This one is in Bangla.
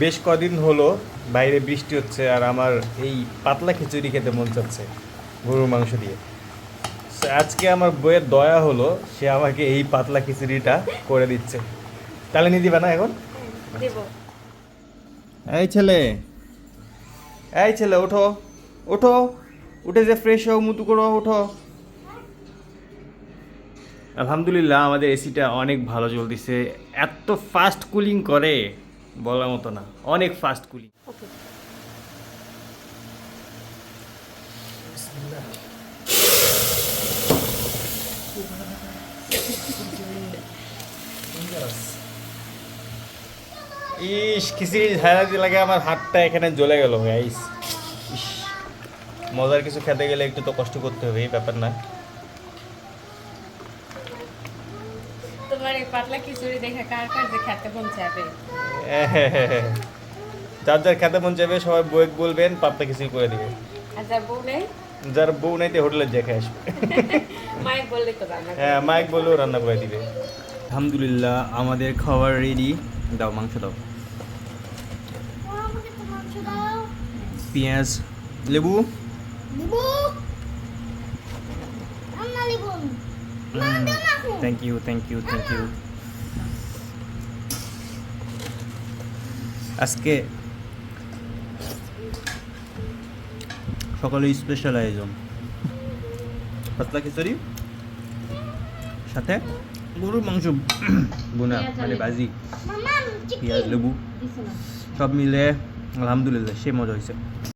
বেশ কদিন হলো বাইরে বৃষ্টি হচ্ছে আর আমার এই পাতলা খিচুড়ি খেতে মন চাচ্ছে গরুর মাংস দিয়ে। So, আজকে আমার বইয়ের দয়া হলো, সে আমাকে এই পাতলা খিচুড়িটা করে দিচ্ছে। তাহলে নিয়ে দিবা না এখন? দেব। এই ছেলে, এই ছেলে, ওঠো ওঠো, উঠে যে ফ্রেশ হও, মুতু করো, ওঠো। আলহামদুলিল্লাহ আমাদের এসিটা অনেক ভালো চলতেছে। এত ফাস্ট কুলিং করে বলার মতো না, অনেক ফাস্ট কুলিং। ওকে। ইস, খিচুড়ি ঝাড়া দিয়ে লাগে আমার হাতটা এখানে জ্বলে গেল গাইস। ইস, মজার কিছু খেতে গেলে একটু তো কষ্ট করতে হবে, এই ব্যাপার না। তোমার এই পাতলা খিচুড়ি দেখে কার কার যে খেতে মন চাইবে? যার যার খেতে মন চাইবে সবাই বউকে বলবেন পাতলা খিচুড়ি করে দিবে। আর যার বউ নেই, যার বউ নাইতে হোটেলে যে খেয়ে আসবে। মাইক বললে তো রান্না করে হ্যাঁ, দিবে। মাইক বলেও রান্না করে দিবে। আলহামদুলিল্লাহ আমাদের খাবার রেডি। দাও, মাংস দাও। আমাকে তো মাংস দাও। পেঁয়াজ, লেবু। লেবু। রান্না লেবু। মা দাও না এখন। Thank you, thank you, thank you. আজকে সকালে স্পেশাল আয়োজন, পাতলা খিচুড়ি সাথে গরুর মাংস বোনা মানে ভাজি, মামা চিকেন পেঁয়াজ, লেবু দিছে না। সব মিলে আলহামদুলিল্লাহ সে মজা হয়েছে।